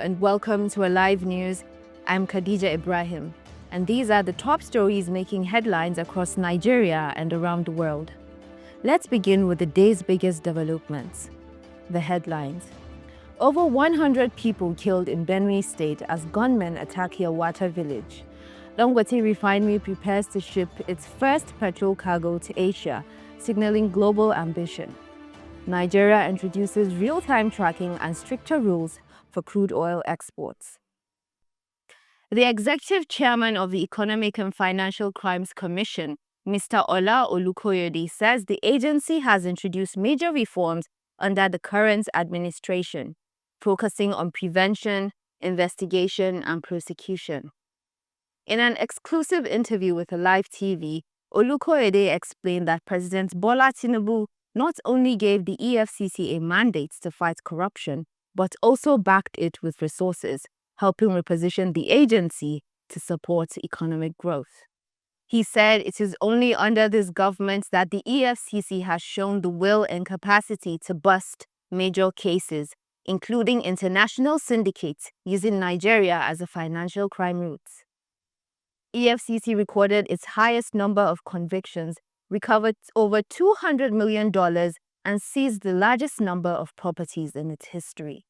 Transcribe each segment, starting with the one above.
and welcome to Alive News. I'm Khadija Ibrahim, and these are the top stories making headlines across Nigeria and around the world. Let's begin with the day's biggest developments. The headlines. Over 100 people killed in Benue State as gunmen attack Yelwata village. Dangote Refinery prepares to ship its first petrol cargo to Asia, signaling global ambition. Nigeria introduces real-time tracking and stricter rules for crude oil exports. The executive chairman of the Economic and Financial Crimes Commission, Mr. Ola Olukoyede, says the agency has introduced major reforms under the current administration, focusing on prevention, investigation, and prosecution. In an exclusive interview with Alive TV, Olukoyede explained that President Bola Tinubu not only gave the EFCC a mandate to fight corruption, but also backed it with resources, helping reposition the agency to support economic growth. He said it is only under this government that the EFCC has shown the will and capacity to bust major cases, including international syndicates using Nigeria as a financial crime route. EFCC recorded its highest number of convictions, recovered over $200 million, and seized the largest number of properties in its history.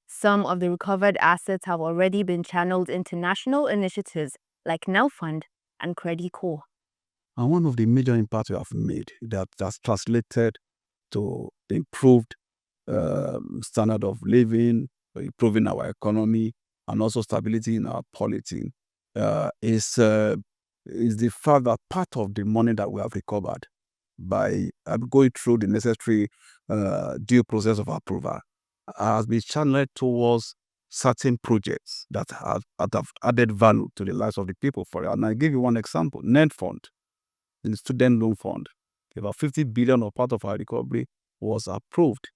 Some of the recovered assets have already been channeled into national initiatives like Nelfund and Credit Corp. And one of the major impacts we have made that has translated to improved standard of living, improving our economy, and also stability in our polity is the fact that part of the money that we have recovered by going through the necessary due process of approval has been channeled towards certain projects that have added value to the lives of the people. And I give you one example: Nelfund, the student loan fund. About 50 billion of part of our recovery was approved,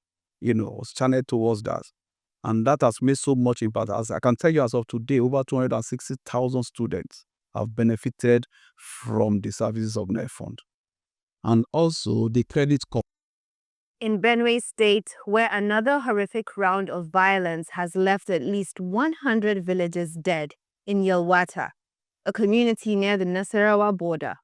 was channeled towards that. And that has made so much impact. As I can tell you, as of today, over 260,000 students have benefited from the services of Nelfund. And also the Credit Corp. In Benue State, where another horrific round of violence has left at least 100 villagers dead in Yelwata, a community near the Nasarawa border.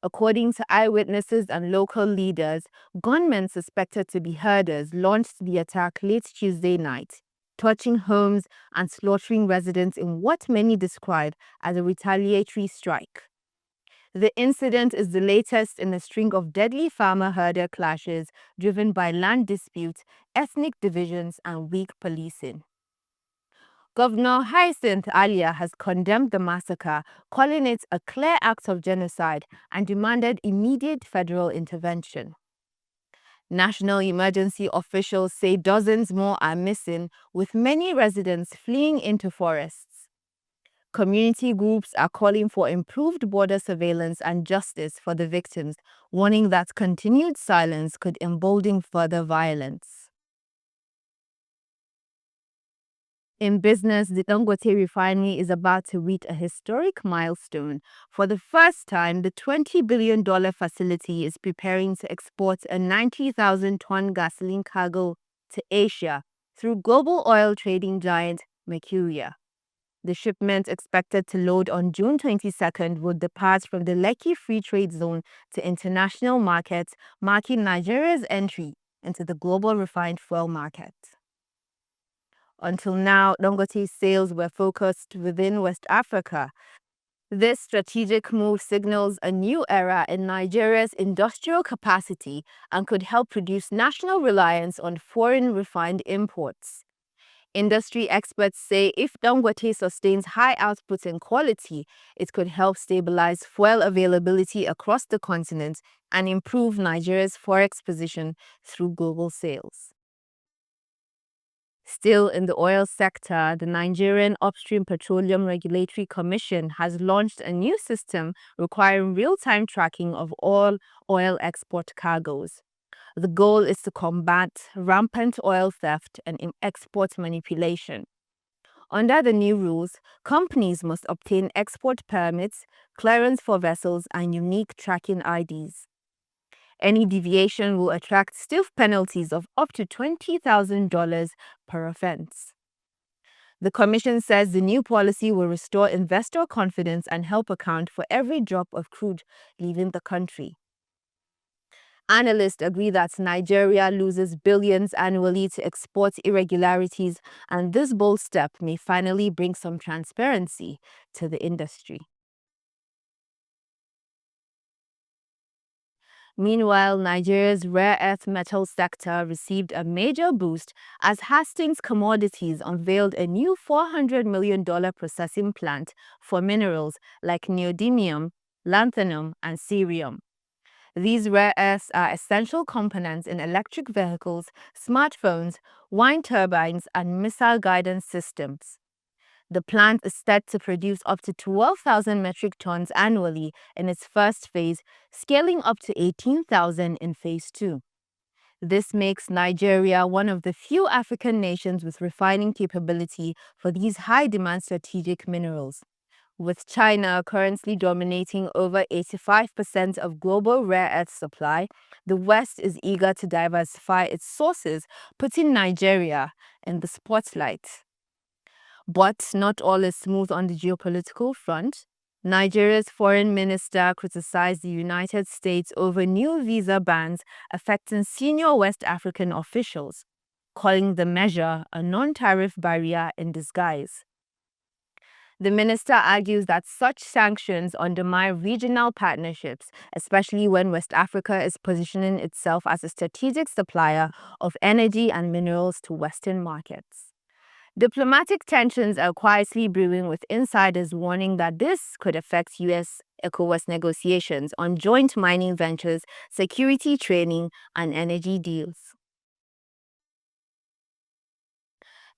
According to eyewitnesses and local leaders, gunmen suspected to be herders launched the attack late Tuesday night, torching homes and slaughtering residents in what many describe as a retaliatory strike. The incident is the latest in a string of deadly farmer-herder clashes driven by land disputes, ethnic divisions, and weak policing. Governor Hyacinth Alia has condemned the massacre, calling it a clear act of genocide, and demanded immediate federal intervention. National emergency officials say dozens more are missing, with many residents fleeing into forests. Community groups are calling for improved border surveillance and justice for the victims, warning that continued silence could embolden further violence. In business, the Dangote Refinery is about to reach a historic milestone. For the first time, the $20 billion facility is preparing to export a 90,000-ton gasoline cargo to Asia through global oil trading giant Mercuria. The shipment, expected to load on June 22nd, will depart from the Lekki Free Trade Zone to international markets, marking Nigeria's entry into the global refined fuel market. Until now, Dangote's sales were focused within West Africa. This strategic move signals a new era in Nigeria's industrial capacity and could help reduce national reliance on foreign refined imports. Industry experts say if Dangote sustains high output and quality, it could help stabilize fuel availability across the continent and improve Nigeria's forex position through global sales. Still in the oil sector, the Nigerian Upstream Petroleum Regulatory Commission has launched a new system requiring real-time tracking of all oil export cargoes. The goal is to combat rampant oil theft and export manipulation. Under the new rules, companies must obtain export permits, clearance for vessels, and unique tracking IDs. Any deviation will attract stiff penalties of up to $20,000 per offense. The commission says the new policy will restore investor confidence and help account for every drop of crude leaving the country. Analysts agree that Nigeria loses billions annually to export irregularities, and this bold step may finally bring some transparency to the industry. Meanwhile, Nigeria's rare earth metal sector received a major boost as Hastings Commodities unveiled a new $400 million processing plant for minerals like neodymium, lanthanum, and cerium. These rare earths are essential components in electric vehicles, smartphones, wind turbines, and missile guidance systems. The plant is set to produce up to 12,000 metric tons annually in its first phase, scaling up to 18,000 in phase 2. This makes Nigeria one of the few African nations with refining capability for these high-demand strategic minerals. With China currently dominating over 85% of global rare earth supply, the West is eager to diversify its sources, putting Nigeria in the spotlight. But not all is smooth on the geopolitical front. Nigeria's foreign minister criticized the United States over new visa bans affecting senior West African officials, calling the measure a non-tariff barrier in disguise. The minister argues that such sanctions undermine regional partnerships, especially when West Africa is positioning itself as a strategic supplier of energy and minerals to Western markets. Diplomatic tensions are quietly brewing, with insiders warning that this could affect U.S.-ECOWAS negotiations on joint mining ventures, security training, and energy deals.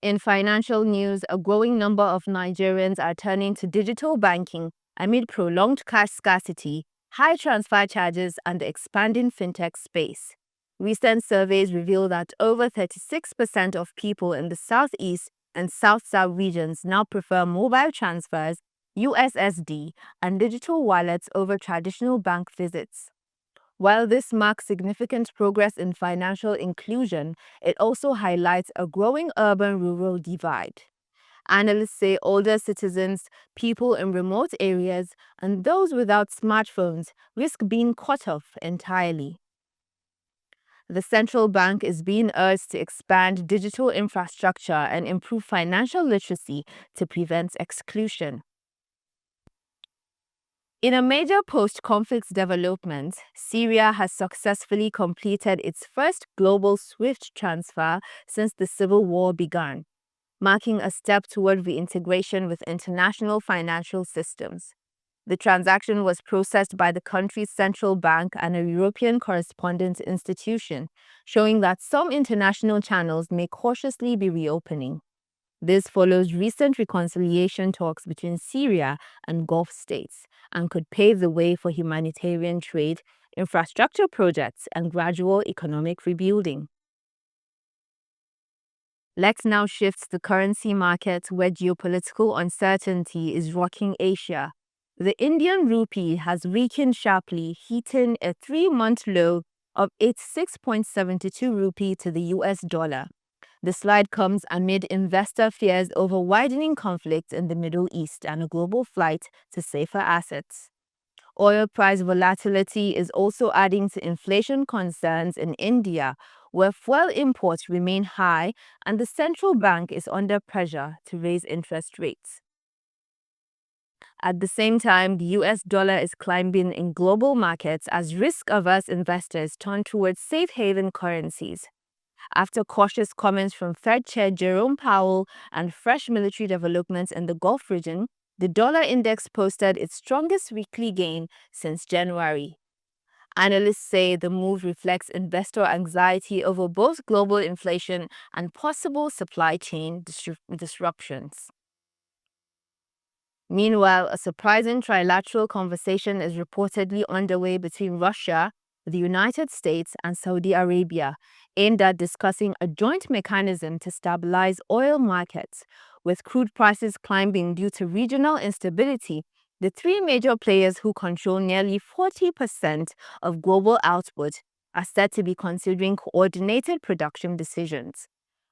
In financial news, a growing number of Nigerians are turning to digital banking amid prolonged cash scarcity, high transfer charges, and the expanding fintech space. Recent surveys reveal that over 36% of people in the Southeast and South-South regions now prefer mobile transfers, USSD, and digital wallets over traditional bank visits. While this marks significant progress in financial inclusion, it also highlights a growing urban-rural divide. Analysts say older citizens, people in remote areas, and those without smartphones risk being cut off entirely. The central bank is being urged to expand digital infrastructure and improve financial literacy to prevent exclusion. In a major post-conflict development, Syria has successfully completed its first global SWIFT transfer since the civil war began, marking a step toward reintegration with international financial systems. The transaction was processed by the country's central bank and a European correspondent institution, showing that some international channels may cautiously be reopening. This follows recent reconciliation talks between Syria and Gulf states and could pave the way for humanitarian trade, infrastructure projects, and gradual economic rebuilding. Let's now shift to the currency market, where geopolitical uncertainty is rocking Asia. The Indian rupee has weakened sharply, hitting a 3-month low of 86.72 rupee to the US dollar. The slide comes amid investor fears over widening conflict in the Middle East and a global flight to safer assets. Oil price volatility is also adding to inflation concerns in India, where fuel imports remain high and the central bank is under pressure to raise interest rates. At the same time, the US dollar is climbing in global markets as risk-averse investors turn towards safe haven currencies. After cautious comments from Fed Chair Jerome Powell and fresh military developments in the Gulf region, the dollar index posted its strongest weekly gain since January. Analysts say the move reflects investor anxiety over both global inflation and possible supply chain disruptions. Meanwhile, a surprising trilateral conversation is reportedly underway between Russia, the United States, and Saudi Arabia, aimed at discussing a joint mechanism to stabilize oil markets. With crude prices climbing due to regional instability, the three major players who control nearly 40% of global output are said to be considering coordinated production decisions.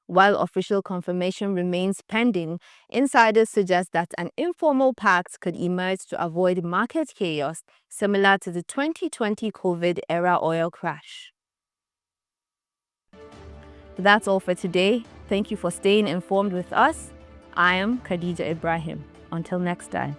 While official confirmation remains pending, insiders suggest that an informal pact could emerge to avoid market chaos similar to the 2020 COVID-era oil crash. That's all for today. Thank you for staying informed with us. I am Khadija Ibrahim. Until next time.